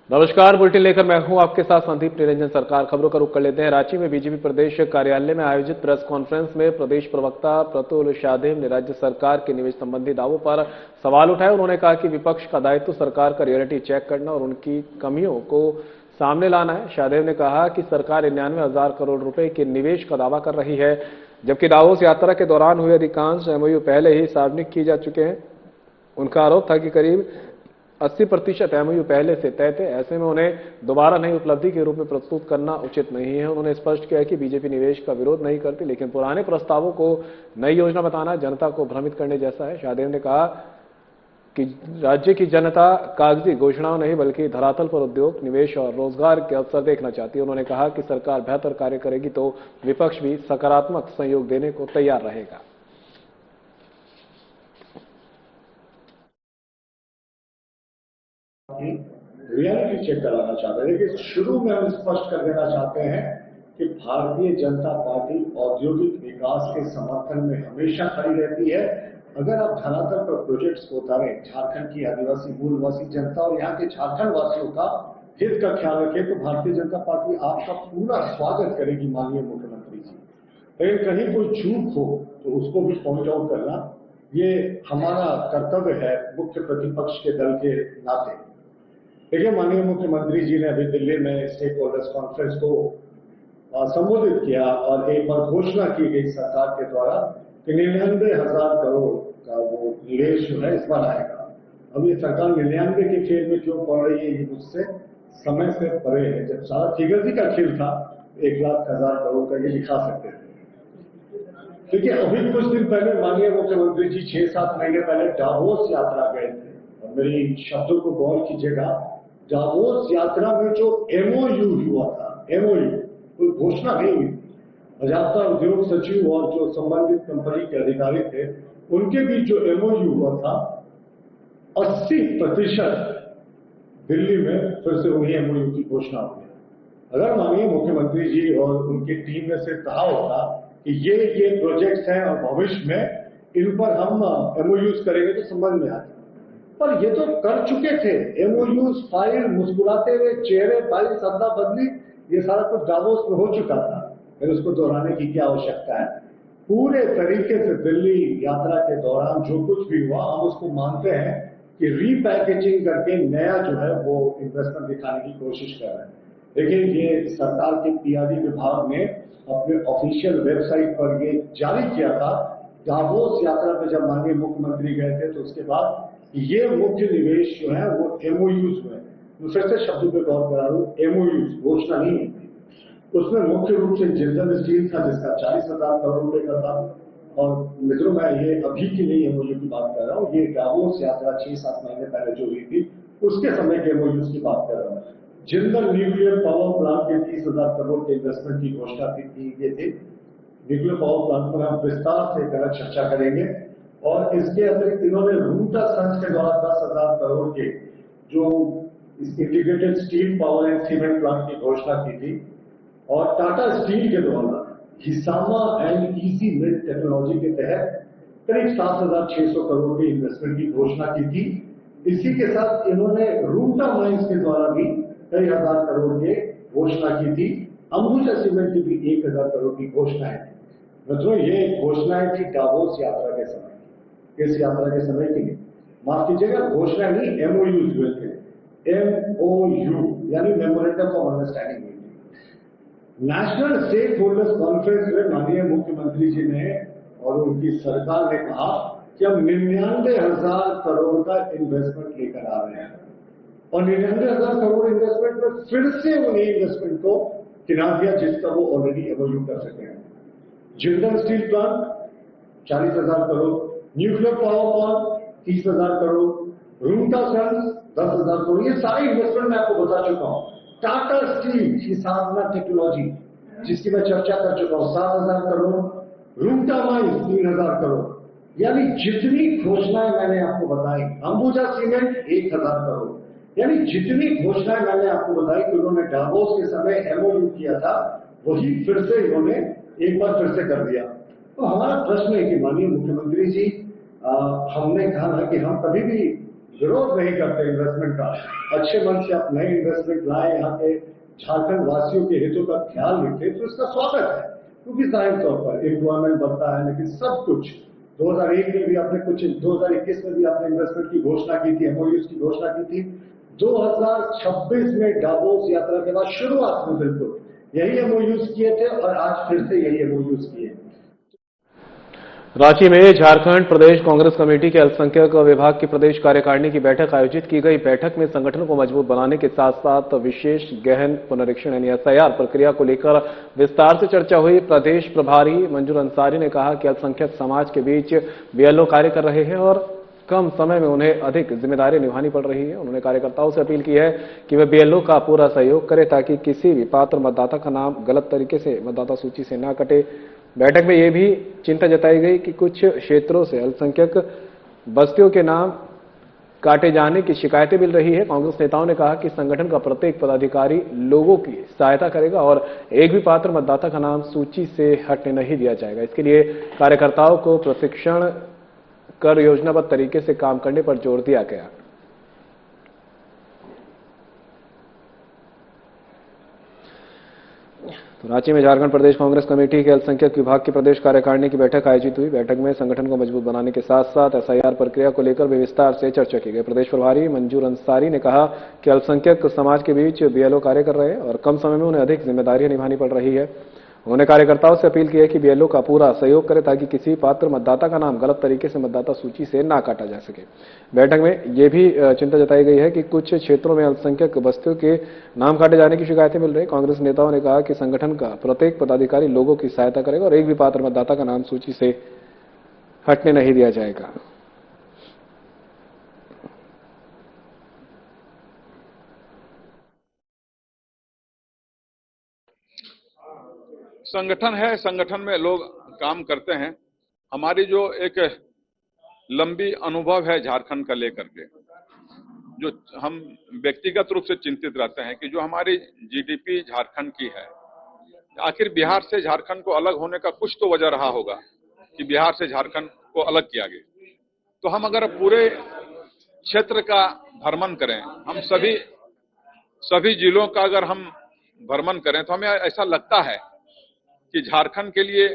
नमस्कार। बुलेटिन लेकर मैं हूं आपके साथ संदीप निरंजन। सरकार खबरों का रुख कर लेते हैं। रांची में बीजेपी प्रदेश कार्यालय में आयोजित प्रेस कॉन्फ्रेंस में प्रदेश प्रवक्ता प्रतुल शाहदेव ने राज्य सरकार के निवेश संबंधी दावों पर सवाल उठाए। उन्होंने कहा कि विपक्ष का दायित्व सरकार का रियलिटी चेक करना और उनकी कमियों को सामने लाना है। शाहदेव ने कहा कि सरकार 99,000 करोड़ रुपए के निवेश का दावा कर रही है, जबकि दावोस यात्रा के दौरान हुए अधिकांश एमओयू पहले ही सार्वजनिक किए जा चुके हैं। उनका आरोप था कि करीब 80% एमओयू पहले से तय थे। ऐसे में उन्हें दोबारा नई उपलब्धि के रूप में प्रस्तुत करना उचित नहीं है। उन्होंने स्पष्ट किया कि बीजेपी निवेश का विरोध नहीं करती, लेकिन पुराने प्रस्तावों को नई योजना बताना जनता को भ्रमित करने जैसा है। शाहदेव ने कहा कि राज्य की जनता कागजी घोषणाओं नहीं बल्कि धरातल पर उद्योग, निवेश और रोजगार के अवसर देखना चाहती है। उन्होंने कहा कि सरकार बेहतर कार्य करेगी तो विपक्ष भी सकारात्मक सहयोग देने को तैयार रहेगा। रियलिटी चेक कराना चाहते हैं, लेकिन शुरू में हम स्पष्ट कर देना चाहते हैं कि भारतीय जनता पार्टी औद्योगिक विकास के समर्थन में हमेशा खड़ी रहती है। अगर आप धरातल पर प्रोजेक्ट्स को उतारें, झारखंड की आदिवासी मूलवासी जनता और यहाँ के झारखंड वासियों का हित का ख्याल रखें, तो भारतीय जनता पार्टी आपका पूरा स्वागत करेगी माननीय मुख्यमंत्री जी। लेकिन कहीं कोई चूक हो तो उसको भी पॉइंट आउट करना ये हमारा कर्तव्य है मुख्य प्रतिपक्ष के दल के नाते। देखिए, माननीय मुख्यमंत्री जी ने अभी दिल्ली में स्टेक होल्डर्स कॉन्फ्रेंस को संबोधित किया और एक बार घोषणा की गई सरकार के द्वारा कि 99,000 करोड़ का वो निवेश जो है इस बार आएगा। अब ये सरकार 99 के खेल में क्यों पड़ रही है, ये मुझसे समय से परे है। जब सारा फिगर का खेल था 1,00,000 करोड़ का ये लिखा सकते थे। देखिए, अभी कुछ दिन पहले माननीय मुख्यमंत्री जी 6-7 महीने पहले डावोस यात्रा गए थे और मेरी शब्दों को गौर कीजिएगा। डावोस यात्रा में जो एमओयू हुआ था, एमओयू कोई घोषणा नहीं हुई। अजाप्ता उद्योग सचिव और जो संबंधित कंपनी के अधिकारी थे उनके बीच जो एमओयू हुआ था, 80% दिल्ली में फिर से वही एमओयू की घोषणा हुई। अगर माननीय मुख्यमंत्री जी और उनकी टीम ने से कहा होता कि ये प्रोजेक्ट्स हैं और भविष्य में इन पर हम एमओयूज करेंगे तो समझ में आता, पर ये तो कर चुके थे। एमओयूज, फाइल, मुस्कुराते हुए चेहरे, फाइल, सत्ता बदली, ये सारा कुछ डावोस में हो चुका था। फिर उसको दोहराने की क्या आवश्यकता है। पूरे तरीके से दिल्ली यात्रा के दौरान जो कुछ भी हुआ हम उसको मानते हैं कि रीपैकेजिंग करके नया जो है वो इन्वेस्टमेंट दिखाने की कोशिश कर रहे हैं। देखिए, ये सरकार के पीआरडी विभाग ने अपने ऑफिशियल वेबसाइट पर ये जारी किया था। डावोस यात्रा पे जब माननीय मुख्यमंत्री गए थे तो उसके बाद ये मुख्य निवेश जो है वो एमओयूज में, फिर से शब्दों पे गौर करा रहा हूं, एमओयूज घोषणा नहीं हुई। उसमें मुख्य रूप से जिंदल स्टील था जिसका 40,000 करोड़ रुपए का था। और मित्रों, मैं ये अभी के लिए एमओयू की बात कर रहा हूं, ये डावोस यात्रा 6-7 महीने पहले जो हुई थी उसके समय के एमओयूज की बात कर रहा हूं। जिंदल न्यूक्लियर पावर प्लांट के 30,000 करोड़ के इन्वेस्टमेंट की घोषणा की ये थी। न्यूक्लियर पावर प्लांट पर हम विस्तार से चर्चा करेंगे। और इसके अतिरिक्त इन्होंने रूटा सन्स के द्वारा 10,000 करोड़ के जो integrated steel power and cement plant की घोषणा की थी। और टाटा स्टील के द्वारा हिसामा एंड इजी मिल्क टेक्नोलॉजी के तहत करीब 7,600 करोड़ की इन्वेस्टमेंट की घोषणा की थी। इसी के साथ इन्होंने रूटा माइंस के द्वारा भी कई हजार करोड़ की घोषणा की थी। अंबुजा सीमेंट की भी 1,000 करोड़ की घोषणाएं थी। मतलब ये घोषणाएं थी डावोस यात्रा के समय, इस यात्रा के समय की नहीं, माफ कीजिएगा, घोषणा नहीं, एमओयू हुए थे। एमओयू यानी मेमोरेंडम ऑफ अंडरस्टैंडिंग हुई थी। नेशनल स्टेक होल्डर्स कॉन्फ्रेंस में माननीय मुख्यमंत्री जी ने और उनकी सरकार ने कहा कि हम 99,000 करोड़ का इन्वेस्टमेंट लेकर आ रहे हैं और 99,000 करोड़ इन्वेस्टमेंट में फिर से उन्हें इन्वेस्टमेंट को गिना दिया जिसका वो ऑलरेडी एमओयू कर सके हैं। Jindal steel plant 40,000 crore, nuclear power plant 30,000 crore, रूटा सन्स 10,000 करोड़, ये सारे इन्वेस्टमेंट मैं आपको बता चुका हूं। टाटा स्टील की साधना टेक्नोलॉजी जिसकी मैं चर्चा कर चुका हूं 7,000 करोड़, रूटा माइंस 3,000 करोड़, यानी जितनी घोषणाएं मैंने आपको बताई, अंबुजा सीमेंट 1,000 करोड़, यानी जितनी घोषणाएं मैंने आपको बताई कि उन्होंने डावोस के समय एमओयू किया था वही फिर से इन्होंने एक बार फिर से कर दिया। तो हमारा प्रश्न है कि माननीय मुख्यमंत्री जी, हमने कहा ना कि हम कभी भी विरोध नहीं करते इन्वेस्टमेंट का, अच्छे मन से आप नए इन्वेस्टमेंट लाए, यहाँ के झारखंड वासियों के हितों का ख्याल रखें, तो इसका स्वागत है। क्योंकि जाहिर तौर पर एम्प्लॉयमेंट बढ़ता है, लेकिन सब कुछ 2001 में भी आपने कुछ, 2021 में भी आपने इन्वेस्टमेंट की घोषणा की थी, एमओयूज की घोषणा की थी। 2026 में डावोस यात्रा के बाद शुरुआत में बिल्कुल यही एमओयूज किए थे और आज फिर से यही एमओयूज किए। रांची में झारखंड प्रदेश कांग्रेस कमेटी के अल्पसंख्यक विभाग की प्रदेश कार्यकारिणी की बैठक आयोजित की गई। बैठक में संगठन को मजबूत बनाने के साथ साथ विशेष गहन पुनरीक्षण यानी एसआईआर प्रक्रिया को लेकर विस्तार से चर्चा हुई। प्रदेश प्रभारी मंजूर अंसारी ने कहा कि अल्पसंख्यक समाज के बीच बीएलओ कार्य कर रहे हैं और कम समय में उन्हें अधिक जिम्मेदारी निभानी पड़ रही है। उन्होंने कार्यकर्ताओं से अपील की है कि वे बीएलओ का पूरा सहयोग करें ताकि किसी भी पात्र मतदाता का नाम गलत तरीके से मतदाता सूची से न कटे। बैठक में यह भी चिंता जताई गई कि कुछ क्षेत्रों से अल्पसंख्यक बस्तियों के नाम काटे जाने की शिकायतें मिल रही है। कांग्रेस नेताओं ने कहा कि संगठन का प्रत्येक पदाधिकारी लोगों की सहायता करेगा और एक भी पात्र मतदाता का नाम सूची से हटने नहीं दिया जाएगा। इसके लिए कार्यकर्ताओं को प्रशिक्षण कर योजनाबद्ध तरीके से काम करने पर जोर दिया गया। तो रांची में झारखंड प्रदेश कांग्रेस कमेटी के अल्पसंख्यक विभाग की प्रदेश कार्यकारिणी की बैठक आयोजित हुई। बैठक में संगठन को मजबूत बनाने के साथ साथ एसआईआर प्रक्रिया को लेकर भी विस्तार से चर्चा की गई। प्रदेश प्रभारी मंजूर अंसारी ने कहा कि अल्पसंख्यक समाज के बीच बीएलओ कार्य कर रहे हैं और कम समय में उन्हें अधिक जिम्मेदारियां निभानी पड़ रही है। उन्होंने कार्यकर्ताओं से अपील की है कि बीएलओ का पूरा सहयोग करें ताकि किसी पात्र मतदाता का नाम गलत तरीके से मतदाता सूची से ना काटा जा सके। बैठक में यह भी चिंता जताई गई है कि कुछ क्षेत्रों में अल्पसंख्यक बस्तियों के नाम काटे जाने की शिकायतें मिल रही। कांग्रेस नेताओं ने कहा कि संगठन का प्रत्येक पदाधिकारी लोगों की सहायता करेगा और एक भी पात्र मतदाता का नाम सूची से हटने नहीं दिया जाएगा। संगठन है, संगठन में लोग काम करते हैं। हमारी जो एक लंबी अनुभव है झारखंड का लेकर के, जो हम व्यक्तिगत रूप से चिंतित रहते हैं कि जो हमारी जीडीपी झारखंड की है, आखिर बिहार से झारखंड को अलग होने का कुछ तो वजह रहा होगा कि बिहार से झारखंड को अलग किया गया। तो हम अगर पूरे क्षेत्र का भ्रमण करें, हम सभी जिलों का अगर हम भ्रमण करें तो हमें ऐसा लगता है कि झारखंड के लिए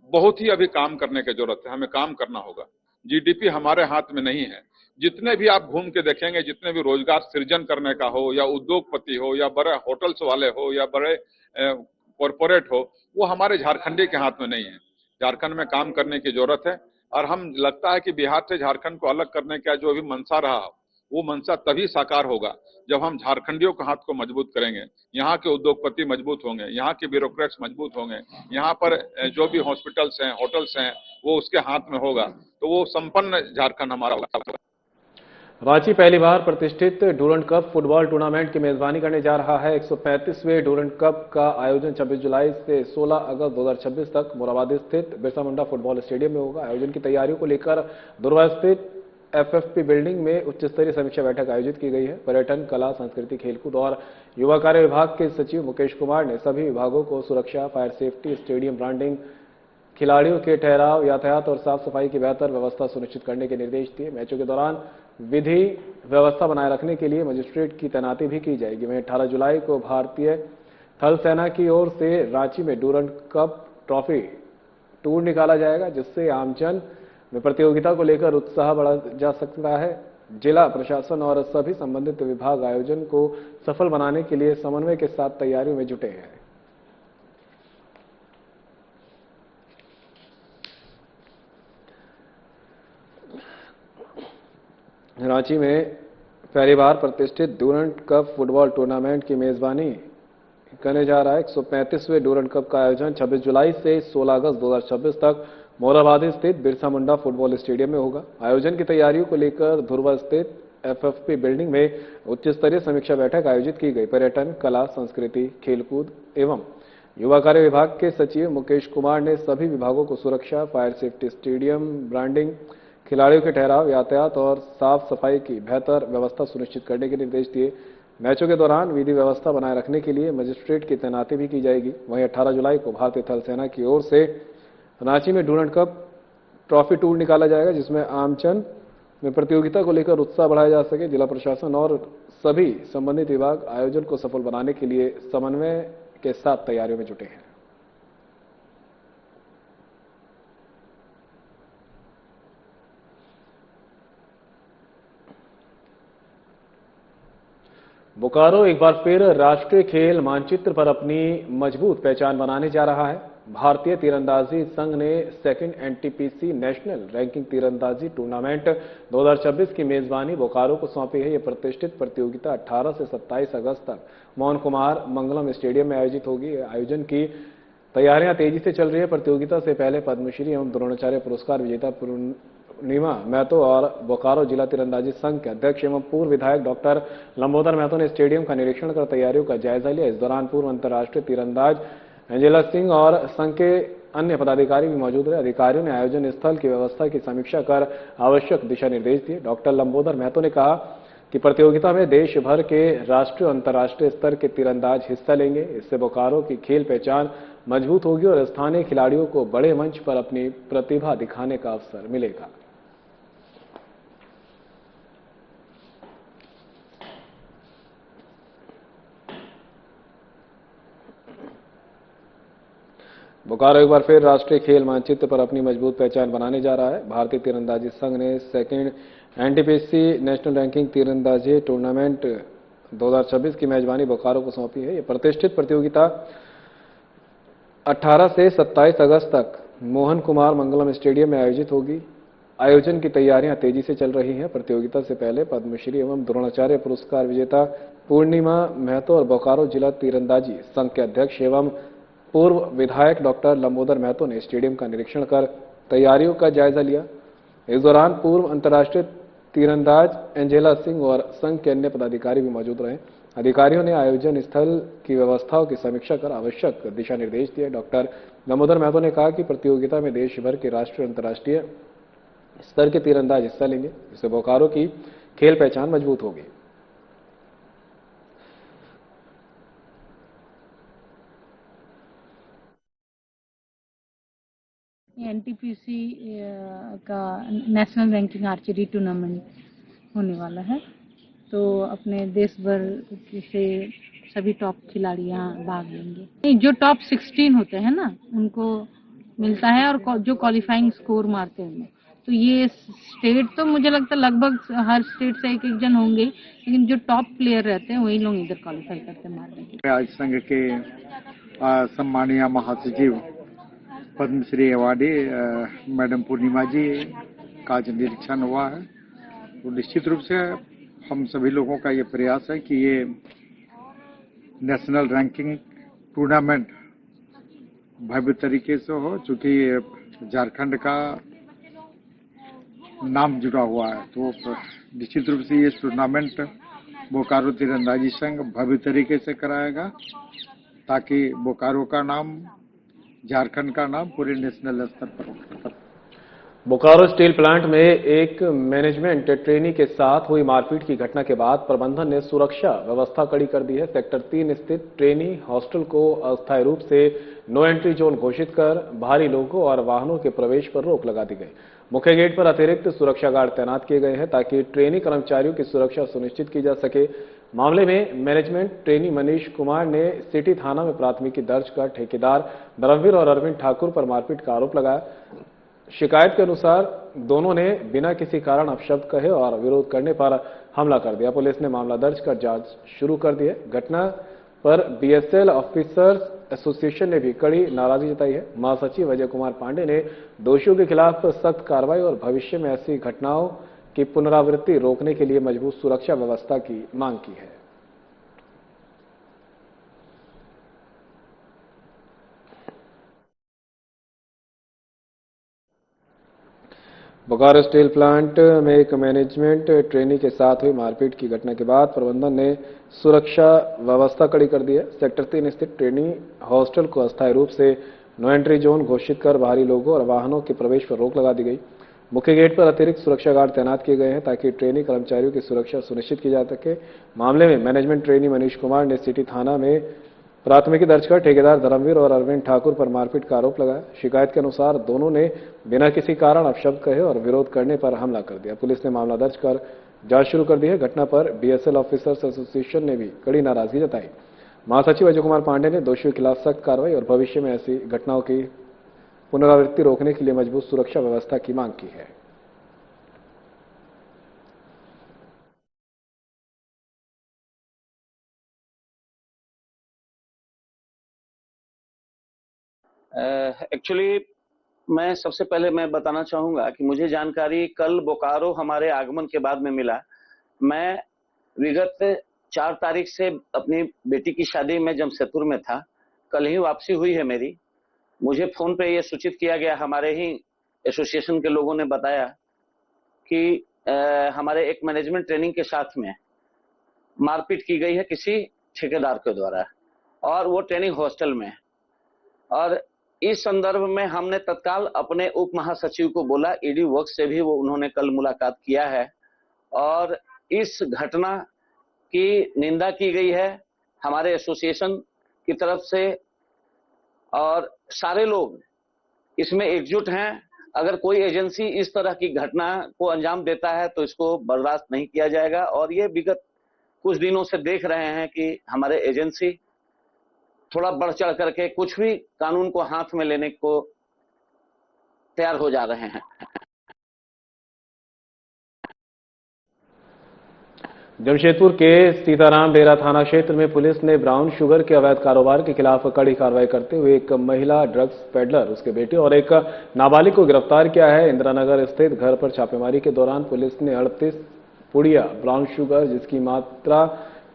बहुत ही अभी काम करने की जरूरत है। हमें काम करना होगा। जीडीपी हमारे हाथ में नहीं है। जितने भी आप घूम के देखेंगे, जितने भी रोजगार सृजन करने का हो या उद्योगपति हो या बड़े होटल्स वाले हो या बड़े कॉरपोरेट हो, वो हमारे झारखंडी के हाथ में नहीं है। झारखंड में काम करने की जरूरत है और हम लगता है कि बिहार से झारखंड को अलग करने का जो भी मंशा रहा, वो मंशा तभी साकार होगा जब हम झारखंडियों के हाथ को मजबूत करेंगे। यहाँ के उद्योगपति मजबूत होंगे, यहाँ के ब्यूरोक्रेट्स मजबूत होंगे, यहाँ पर जो भी हॉस्पिटल्स हैं, होटल्स हैं, वो उसके हाथ में होगा, तो वो संपन्न झारखंड हमारा होगा। रांची पहली बार प्रतिष्ठित डूरंड कप फुटबॉल टूर्नामेंट की मेजबानी करने जा रहा है। 135वें डूरंड कप का आयोजन 26 जुलाई से 16 अगस्त 2026 तक मोराबादी स्थित बिरसा मुंडा फुटबॉल स्टेडियम में होगा। आयोजन की तैयारियों को लेकर दुर्वा स्थित एफएफपी बिल्डिंग में उच्च स्तरीय समीक्षा बैठक आयोजित की गई है। पर्यटन, कला, संस्कृति, खेलकूद और युवा कार्य विभाग के सचिव मुकेश कुमार ने सभी विभागों को सुरक्षा, फायर सेफ्टी, स्टेडियम ब्रांडिंग, खिलाड़ियों के ठहराव, यातायात और साफ सफाई की बेहतर व्यवस्था सुनिश्चित करने के निर्देश दिए। मैचों के दौरान विधि व्यवस्था बनाए रखने के लिए मजिस्ट्रेट की तैनाती भी की जाएगी। वहीं 18 जुलाई को भारतीय थल सेना की ओर से रांची में डूरंड कप ट्रॉफी टूर निकाला जाएगा, जिससे आमजन में प्रतियोगिता को लेकर उत्साह बढ़ा जा सकता है। जिला प्रशासन और सभी संबंधित विभाग आयोजन को सफल बनाने के लिए समन्वय के साथ तैयारियों में जुटे हैं। रांची में पहली बार प्रतिष्ठित डूरंड कप फुटबॉल टूर्नामेंट की मेजबानी करने जा रहा है। 135वें डूरंड कप का आयोजन 26 जुलाई से 16 अगस्त 2026 तक मोराबादी स्थित बिरसा मुंडा फुटबॉल स्टेडियम में होगा। आयोजन की तैयारियों को लेकर धुर्वा स्थित एफएफपी बिल्डिंग में उच्च स्तरीय समीक्षा बैठक आयोजित की गई। पर्यटन, कला, संस्कृति, खेलकूद एवं युवा कार्य विभाग के सचिव मुकेश कुमार ने सभी विभागों को सुरक्षा, फायर सेफ्टी, स्टेडियम ब्रांडिंग, खिलाड़ियों के ठहराव, यातायात और साफ सफाई की बेहतर व्यवस्था सुनिश्चित करने के निर्देश दिए। मैचों के दौरान विधि व्यवस्था बनाए रखने के लिए मजिस्ट्रेट की तैनाती भी की जाएगी। वहीं 18 जुलाई को भारतीय थल सेना की ओर से रांची में डूरंड कप ट्रॉफी टूर निकाला जाएगा, जिसमें आमजन में प्रतियोगिता को लेकर उत्साह बढ़ाया जा सके, जिला प्रशासन और सभी संबंधित विभाग आयोजन को सफल बनाने के लिए समन्वय के साथ तैयारियों में जुटे हैं। बोकारो एक बार फिर राष्ट्रीय खेल मानचित्र पर अपनी मजबूत पहचान बनाने जा रहा है। भारतीय तीरंदाजी संघ ने सेकंड एनटीपीसी नेशनल रैंकिंग तीरंदाजी टूर्नामेंट 2026 की मेजबानी बोकारो को सौंपी है। यह प्रतिष्ठित प्रतियोगिता 18 से 27 अगस्त तक मोहन कुमार मंगलम स्टेडियम में आयोजित होगी। आयोजन की तैयारियां तेजी से चल रही है। प्रतियोगिता से पहले पद्मश्री एवं द्रोणाचार्य पुरस्कार विजेता पूर्णिमा महतो और बोकारो जिला तीरंदाजी संघ के अध्यक्ष एवं पूर्व विधायक डॉक्टर लंबोदर महतो ने स्टेडियम का निरीक्षण कर तैयारियों का जायजा लिया। इस दौरान पूर्व अंतर्राष्ट्रीय तीरंदाज एंजेला सिंह और संघ के अन्य पदाधिकारी भी मौजूद रहे। अधिकारियों ने आयोजन स्थल की व्यवस्था की समीक्षा कर आवश्यक दिशा निर्देश दिए। डॉक्टर लंबोदर महतो ने कहा कि प्रतियोगिता में देश भर के राष्ट्रीय और अंतर्राष्ट्रीय स्तर के तीरंदाज हिस्सा लेंगे। इससे बोकारो की खेल पहचान मजबूत होगी और स्थानीय खिलाड़ियों को बड़े मंच पर अपनी प्रतिभा दिखाने का अवसर मिलेगा। बोकारो एक बार फिर राष्ट्रीय खेल मानचित्र पर अपनी मजबूत पहचान बनाने जा रहा है। भारतीय तीरंदाजी संघ ने सेकंड एनटीपीसी नेशनल रैंकिंग तीरंदाजी टूर्नामेंट 2026 की मेजबानी बोकारो को सौंपी है। यह प्रतिष्ठित प्रतियोगिता 18 से 27 अगस्त तक मोहन कुमार मंगलम स्टेडियम में आयोजित होगी। आयोजन की तैयारियां तेजी से चल रही हैं। प्रतियोगिता से पहले पद्मश्री एवं द्रोणाचार्य पुरस्कार विजेता पूर्णिमा महतो और बोकारो जिला तीरंदाजी संघ के अध्यक्ष एवं पूर्व विधायक डॉक्टर लंबोदर महतो ने स्टेडियम का निरीक्षण कर तैयारियों का जायजा लिया। इस दौरान पूर्व अंतर्राष्ट्रीय तीरंदाज एंजेला सिंह और संघ के अन्य पदाधिकारी भी मौजूद रहे। अधिकारियों ने आयोजन स्थल की व्यवस्थाओं की समीक्षा कर आवश्यक दिशा निर्देश दिए। डॉक्टर लंबोदर महतो ने कहा कि प्रतियोगिता में देश भर के राष्ट्रीय और अंतर्राष्ट्रीय स्तर के तीरंदाज हिस्सा लेंगे। इससे बोकारो की खेल पहचान मजबूत होगी। एनटीपीसी का नेशनल रैंकिंग आर्चरी टूर्नामेंट होने वाला है, तो अपने देश भर से सभी टॉप खिलाड़ी यहाँ भाग लेंगे। जो टॉप 16 होते हैं ना, उनको मिलता है और जो क्वालिफाइंग स्कोर मारते हैं, तो ये स्टेट तो मुझे लगता है लगभग हर स्टेट से एक जन होंगे, लेकिन जो टॉप प्लेयर रहते हैं वही लोग इधर क्वालिफाई करते मारने के। आज संघ के सम्मानीय महासचिव पद्मश्री अवार्डी मैडम पूर्णिमा जी का आज निरीक्षण हुआ है। तो निश्चित रूप से हम सभी लोगों का ये प्रयास है कि ये नेशनल रैंकिंग टूर्नामेंट भव्य तरीके से हो, चूंकि झारखंड का नाम जुड़ा हुआ है, तो निश्चित रूप से ये टूर्नामेंट बोकारो तीरंदाजी संघ भव्य तरीके से कराएगा, ताकि बोकारो का नाम, झारखंड का नाम पूरे नेशनल स्तर पर हो। बोकारो स्टील प्लांट में एक मैनेजमेंट ट्रेनी के साथ हुई मारपीट की घटना के बाद प्रबंधन ने सुरक्षा व्यवस्था कड़ी कर दी है। सेक्टर 3 स्थित ट्रेनी हॉस्टल को अस्थायी रूप से नो एंट्री जोन घोषित कर भारी लोगों और वाहनों के प्रवेश पर रोक लगा दी गई। मुख्य गेट पर अतिरिक्त सुरक्षा गार्ड तैनात किए गए हैं ताकि ट्रेनी कर्मचारियों की सुरक्षा सुनिश्चित की जा सके। मामले में मैनेजमेंट ट्रेनी मनीष कुमार ने सिटी थाना में प्राथमिकी दर्ज कर ठेकेदार धर्मवीर और अरविंद ठाकुर पर मारपीट का आरोप लगाया। शिकायत के अनुसार दोनों ने बिना किसी कारण अपशब्द कहे और विरोध करने पर हमला कर दिया। पुलिस ने मामला दर्ज कर जांच शुरू कर दी है। घटना पर बीएसएल ऑफिसर्स एसोसिएशन ने भी कड़ी नाराजगी जताई है। महासचिव अजय कुमार पांडे ने दोषियों के खिलाफ सख्त कार्रवाई और भविष्य में ऐसी घटनाओं की पुनरावृत्ति रोकने के लिए मजबूत सुरक्षा व्यवस्था की मांग की है। बोकारो स्टील प्लांट में एक मैनेजमेंट ट्रेनी के साथ हुई मारपीट की घटना के बाद प्रबंधन ने सुरक्षा व्यवस्था कड़ी कर दी है। सेक्टर 3 स्थित ट्रेनी हॉस्टल को अस्थायी रूप से नो एंट्री जोन घोषित कर बाहरी लोगों और वाहनों के प्रवेश पर रोक लगा दी गई। मुख्य गेट पर अतिरिक्त सुरक्षा गार्ड तैनात किए गए हैं ताकि ट्रेनी कर्मचारियों की सुरक्षा सुनिश्चित की जा सके। मामले में मैनेजमेंट ट्रेनी मनीष कुमार ने सिटी थाना में प्राथमिकी दर्ज कर ठेकेदार धर्मवीर और अरविंद ठाकुर पर मारपीट का आरोप लगाया। शिकायत के अनुसार दोनों ने बिना किसी कारण अपशब्द कहे और विरोध करने पर हमला कर दिया। पुलिस ने मामला दर्ज कर जांच शुरू कर दी है। घटना पर बीएसएल ऑफिसर्स एसोसिएशन ने भी कड़ी नाराजगी जताई। महासचिव अजय कुमार पांडे ने दोषियों के खिलाफ सख्त कार्रवाई और भविष्य में ऐसी घटनाओं की पुनरावृत्ति रोकने के लिए मजबूत सुरक्षा व्यवस्था की मांग की है। एक्चुअली मैं सबसे पहले मैं बताना चाहूंगा कि मुझे जानकारी कल बोकारो हमारे आगमन के बाद में मिला। मैं विगत 4 तारीख से अपनी बेटी की शादी में जमशेदपुर में था। कल ही वापसी हुई है मेरी। मुझे फोन पे ये सूचित किया गया, हमारे ही एसोसिएशन के लोगों ने बताया कि हमारे एक मैनेजमेंट ट्रेनिंग के साथ में मारपीट की गई है किसी ठेकेदार के द्वारा, और वो ट्रेनिंग हॉस्टल में। और इस संदर्भ में हमने तत्काल अपने उप महासचिव को बोला, ईडी वर्क से भी वो उन्होंने कल मुलाकात किया है और इस घटना की निंदा की गई है हमारे एसोसिएशन की तरफ से, और सारे लोग इसमें एकजुट हैं। अगर कोई एजेंसी इस तरह की घटना को अंजाम देता है तो इसको बर्दाश्त नहीं किया जाएगा। और ये विगत कुछ दिनों से देख रहे हैं कि हमारे एजेंसी थोड़ा बढ़ चढ़ करके कुछ भी कानून को हाथ में लेने को तैयार हो जा रहे हैं। जमशेदपुर के सीताराम डेरा थाना क्षेत्र में पुलिस ने ब्राउन शुगर के अवैध कारोबार के खिलाफ कड़ी कार्रवाई करते हुए एक महिला ड्रग्स पेडलर, उसके बेटे और एक नाबालिग को गिरफ्तार किया है। इंदिरानगर स्थित घर पर छापेमारी के दौरान पुलिस ने 38 पुड़िया ब्राउन शुगर, जिसकी मात्रा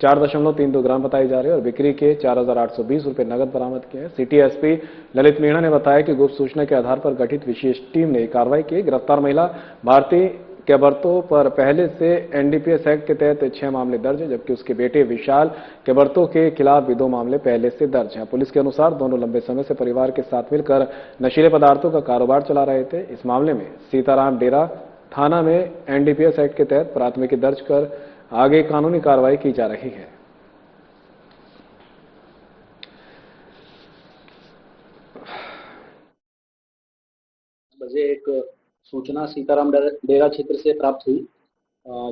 4.32 ग्राम बताई जा रही है, और बिक्री के 4,820 रुपए नगद बरामद किए हैं। सिटी एसपी ललित मीणा ने बताया कि गुप्त सूचना के आधार पर गठित विशेष टीम ने कार्रवाई की। गिरफ्तार महिला भारतीय केबर्तो पर पहले से एनडीपीएस एक्ट के तहत 6 मामले दर्ज है, जबकि उसके बेटे विशाल केबर्तो के खिलाफ भी 2 मामले पहले से दर्ज हैं। पुलिस के अनुसार दोनों लंबे समय से परिवार के साथ मिलकर नशीले पदार्थों का कारोबार चला रहे थे। इस मामले में सीताराम डेरा थाना में एनडीपीएस एक्ट के तहत प्राथमिकी दर्ज कर आगे कानूनी कार्रवाई की जा रही है। बजे एक सूचना सीताराम डेरा क्षेत्र से प्राप्त हुई,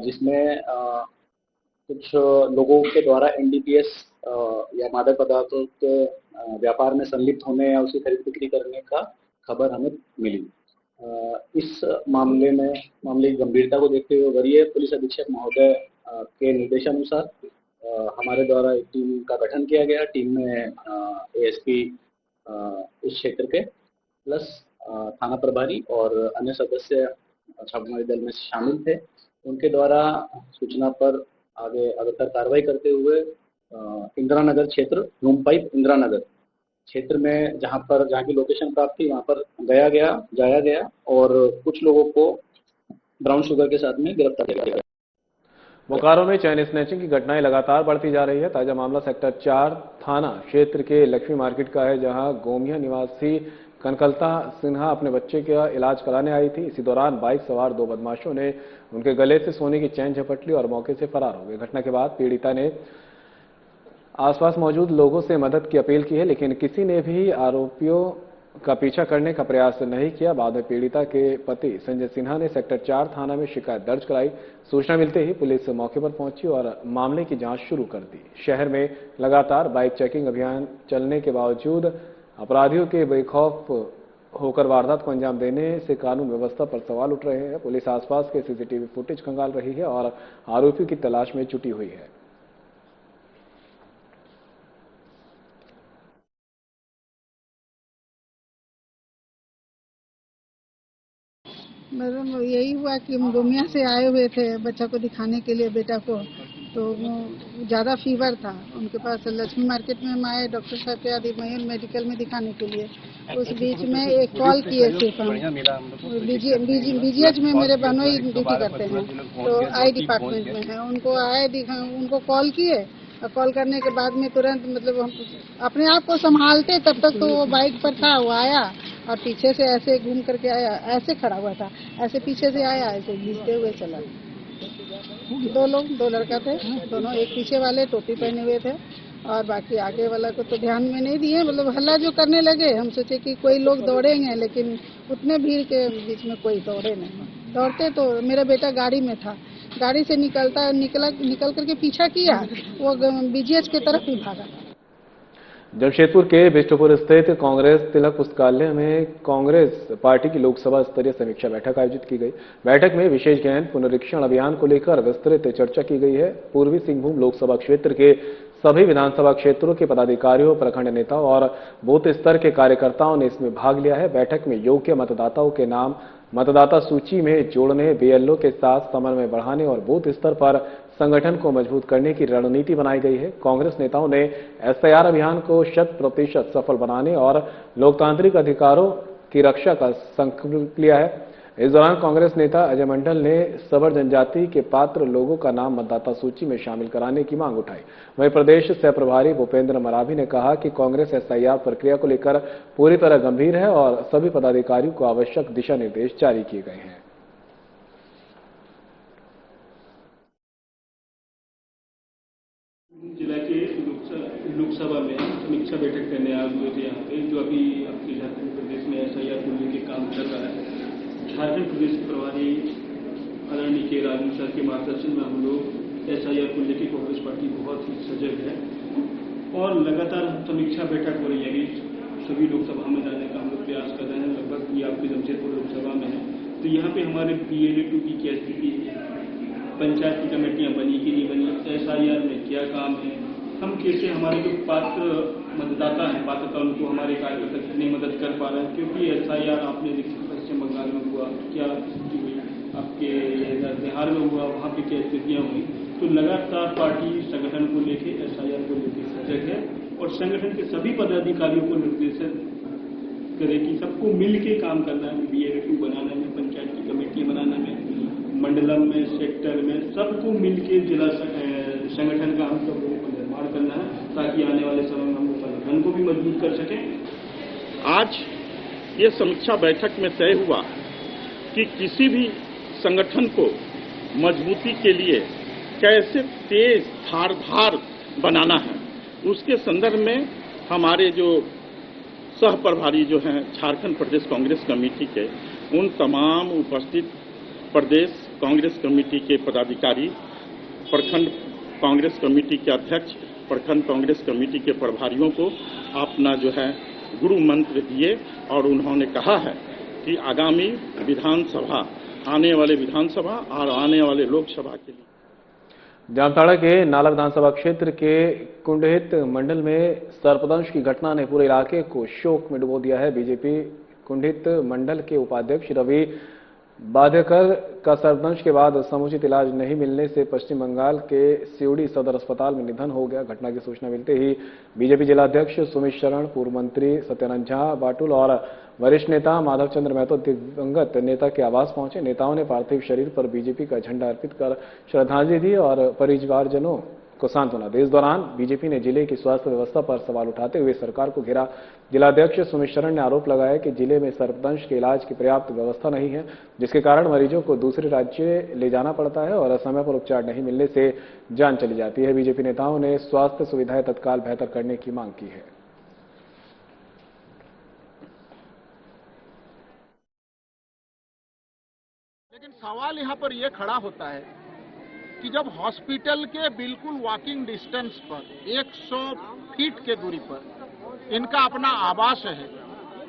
जिसमें कुछ लोगों के द्वारा एनडीपीएस या मादक पदार्थों के व्यापार में संलिप्त होने या उसे खरीद बिक्री करने का खबर हमें मिली। इस मामले की गंभीरता को देखते हुए वरीय पुलिस अधीक्षक महोदय के निर्देशानुसार हमारे द्वारा एक टीम का गठन किया गया। टीम में एएसपी इस क्षेत्र के प्लस थाना प्रभारी और अन्य सदस्य छापेमारी दल में शामिल थे। उनके द्वारा सूचना पर आगे अग्रतर कार्रवाई करते हुए इंदिरानगर क्षेत्र, रूम पाइप इंदिरानगर क्षेत्र में जहां की लोकेशन प्राप्त थी वहां पर जाया गया और कुछ लोगों को ब्राउन शुगर के साथ में गिरफ्तार किया गया। बोकारो में चैन स्नैचिंग की घटनाएं लगातार बढ़ती जा रही है। ताजा मामला सेक्टर 4 थाना क्षेत्र के लक्ष्मी मार्केट का है, जहां गोमिया निवासी कनकलता सिन्हा अपने बच्चे का इलाज कराने आई थी। इसी दौरान बाइक सवार 2 बदमाशों ने उनके गले से सोने की चैन झपट ली और मौके से फरार हो गए। घटना के बाद पीड़िता ने आसपास मौजूद लोगों से मदद की अपील की है, लेकिन किसी ने भी आरोपियों का पीछा करने का प्रयास नहीं किया। बाद में पीड़िता के पति संजय सिन्हा ने सेक्टर 4 थाना में शिकायत दर्ज कराई। सूचना मिलते ही पुलिस मौके पर पहुंची और मामले की जांच शुरू कर दी। शहर में लगातार बाइक चेकिंग अभियान चलने के बावजूद अपराधियों के बेखौफ होकर वारदात को अंजाम देने से कानून व्यवस्था पर सवाल उठ रहे हैं। पुलिस आसपास के सीसीटीवी फुटेज खंगाल रही है और आरोपियों की तलाश में जुटी हुई है। मतलब यही हुआ कि हम गोमिया से आए हुए थे बच्चा को दिखाने के लिए, बेटा को, तो ज़्यादा फीवर था। उनके पास लक्ष्मी मार्केट में हम आए डॉक्टर साहब के आदि मयूर मेडिकल में दिखाने के लिए। उस बीच में एक कॉल किए सिर्फ हम बीजीएच में मेरे बहनोई ड्यूटी करते हैं, तो आई डिपार्टमेंट में है। उनको कॉल किए और कॉल करने के बाद में तुरंत मतलब हम अपने आप को संभालते तब तक तो वो बाइक पर था, वो आया और पीछे से ऐसे घूम करके आया, ऐसे खड़ा हुआ था, ऐसे पीछे से आया, ऐसे घिसते हुए चला। 2 लड़का थे, दोनों एक पीछे वाले टोपी पहने हुए थे और बाकी आगे वाला को तो ध्यान में नहीं दिए। मतलब हल्ला जो करने लगे, हम सोचे कि कोई लोग दौड़ेंगे, लेकिन उतने भीड़ के बीच में कोई दौड़े नहीं। दौड़ते तो मेरा बेटा गाड़ी में था, गाड़ी से निकल करके पीछा किया, वो बीजीएच की तरफ ही भागा। जमशेदपुर के बिष्टुपुर स्थित कांग्रेस तिलक पुस्तकालय में कांग्रेस पार्टी की लोकसभा स्तरीय समीक्षा बैठक आयोजित की गई। बैठक में विशेष गहन पुनरीक्षण अभियान को लेकर विस्तृत चर्चा की गई है। पूर्वी सिंहभूम लोकसभा क्षेत्र के सभी विधानसभा क्षेत्रों के पदाधिकारियों, प्रखंड नेताओं और बूथ स्तर के कार्यकर्ताओं ने इसमें भाग लिया है। बैठक में योग्य मतदाताओं के नाम मतदाता सूची में जोड़ने, बीएलओ के साथ समन्वय बढ़ाने और बूथ स्तर पर संगठन को मजबूत करने की रणनीति बनाई गई है। कांग्रेस नेताओं ने एसआईआर अभियान को 100% सफल बनाने और लोकतांत्रिक अधिकारों की रक्षा का संकल्प लिया है। इस दौरान कांग्रेस नेता अजय मंडल ने सबर जनजाति के पात्र लोगों का नाम मतदाता सूची में शामिल कराने की मांग उठाई। वहीं प्रदेश सह प्रभारी भूपेंद्र मरावी ने कहा कि कांग्रेस एसआईआर प्रक्रिया को लेकर पूरी तरह गंभीर है और सभी पदाधिकारियों को आवश्यक दिशा निर्देश जारी किए गए हैं। जिला के लोकसभा में समीक्षा बैठक करने आए हुए थे यहाँ पे, जो अभी आपके झारखंड प्रदेश में एसआईआर को लेकर काम चल रहा है। झारखंड प्रदेश के प्रभारी आदरणीय के राजू सर के मार्गदर्शन में हम लोग एसआईआर को लेकर कांग्रेस पार्टी बहुत ही सजग है और लगातार समीक्षा बैठक हो रही है। अभी सभी लोकसभा में जाने का हम लोग प्रयास कर रहे हैं। लगभग ये आपके जमशेदपुर लोकसभा में है, तो यहाँ पे हमारे BLA-2 की क्या स्थिति है, पंचायत की कमेटियां बनी कि नहीं बनी, एसआईआर में क्या काम है, हम कैसे हमारे जो पात्र मतदाता हैं, पात्रता उनको हमारे कार्यकर्ता कितनी मदद कर पा रहे हैं। क्योंकि एसआईआर आपने देखा पश्चिम बंगाल में हुआ, क्या स्थिति हुई, आपके बिहार में हुआ, वहाँ पे क्या स्थितियाँ हुई। तो लगातार पार्टी संगठन को लेके एसआईआर को लेके सजग है और संगठन के सभी पदाधिकारियों को निर्देशित करे कि सबको मिल के काम करना है। BLA-2 बनाने में, पंचायत की कमेटियाँ बनाने में, मंडलम में, सेक्टर में, सबको मिलके जिला संगठन का हम सब लोगों को निर्माण करना है, ताकि आने वाले समय में हम संगठन को भी मजबूत कर सकें। आज ये समीक्षा बैठक में तय हुआ कि किसी भी संगठन को मजबूती के लिए कैसे तेज धारदार बनाना है, उसके संदर्भ में हमारे जो सह प्रभारी जो हैं झारखंड प्रदेश कांग्रेस कमेटी के, उन तमाम उपस्थित प्रदेश कांग्रेस कमेटी के पदाधिकारी, प्रखंड कांग्रेस कमेटी के अध्यक्ष, प्रखंड कांग्रेस कमेटी के प्रभारियों को अपना जो है गुरु मंत्र दिए और उन्होंने कहा है कि आगामी विधानसभा, आने वाले विधानसभा और आने वाले लोकसभा के लिए जामताड़ा के नाला विधानसभा क्षेत्र के कुंडहित मंडल में सर्पदंश की घटना ने पूरे इलाके को शोक में डुबो दिया है। बीजेपी कुंडहित मंडल के उपाध्यक्ष रवि बाध्यकर का सर्पदंश के बाद समुचित इलाज नहीं मिलने से पश्चिम बंगाल के सिवड़ी सदर अस्पताल में निधन हो गया। घटना की सूचना मिलते ही बीजेपी जिलाध्यक्ष सुमित शरण, पूर्व मंत्री सत्यानंद झा बाटुल और वरिष्ठ नेता माधव चंद्र महतो दिवंगत नेता के आवास पहुंचे। नेताओं ने पार्थिव शरीर पर बीजेपी का झंडा अर्पित कर श्रद्धांजलि दी और परिवारजनों को सांत्वना दी। इस दौरान बीजेपी ने जिले की स्वास्थ्य व्यवस्था पर सवाल उठाते हुए सरकार को घेरा। जिलाध्यक्ष सुमित शरण ने आरोप लगाया कि जिले में सर्पदंश के इलाज की पर्याप्त व्यवस्था नहीं है, जिसके कारण मरीजों को दूसरे राज्य ले जाना पड़ता है और समय पर उपचार नहीं मिलने से जान चली जाती है। बीजेपी नेताओं ने स्वास्थ्य सुविधाएं तत्काल बेहतर करने की मांग की है। लेकिन सवाल यहाँ पर यह खड़ा होता है कि जब हॉस्पिटल के बिल्कुल वॉकिंग डिस्टेंस पर 100 फीट के दूरी पर इनका अपना आवास है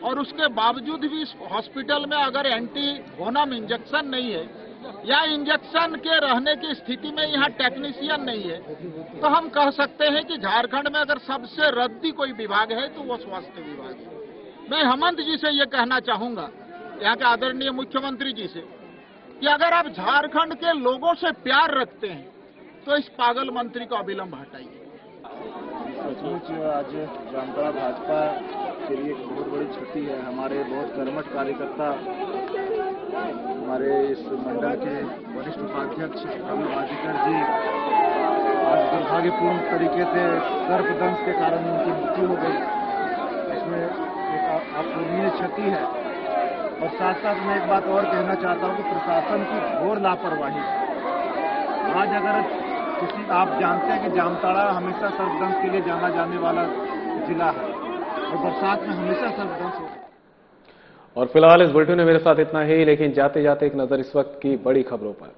और उसके बावजूद भी इस हॉस्पिटल में अगर एंटीवेनम इंजेक्शन नहीं है या इंजेक्शन के रहने की स्थिति में यहाँ टेक्नीशियन नहीं है, तो हम कह सकते हैं कि झारखंड में अगर सबसे रद्दी कोई विभाग है तो वो स्वास्थ्य विभाग है। मैं हेमंत जी से ये कहना चाहूंगा, यहाँ के आदरणीय मुख्यमंत्री जी से, कि अगर आप झारखंड के लोगों से प्यार रखते हैं तो इस पागल मंत्री को अविलंब हटाइए। सचमुच आज जामताड़ा भाजपा के लिए एक बहुत बड़ी क्षति है। हमारे बहुत कर्मठ कार्यकर्ता, हमारे इस मंडल के वरिष्ठ उपाध्यक्ष रवि बाध्यकर जी आज दुर्भाग्यपूर्ण तरीके से सर्पदंश के कारण उनकी मृत्यु हो गई। इसमें एक अपूरणीय क्षति है और साथ साथ मैं एक बात और कहना चाहता हूं कि प्रशासन की घोर लापरवाही। आज अगर क्योंकि आप जानते हैं कि जामताड़ा हमेशा सर्पदंश के लिए जाना जाने वाला जिला है और बरसात में हमेशा सर्पदंश होता है। और फिलहाल इस बुलेटिन में मेरे साथ इतना ही, लेकिन जाते जाते एक नजर इस वक्त की बड़ी खबरों पर।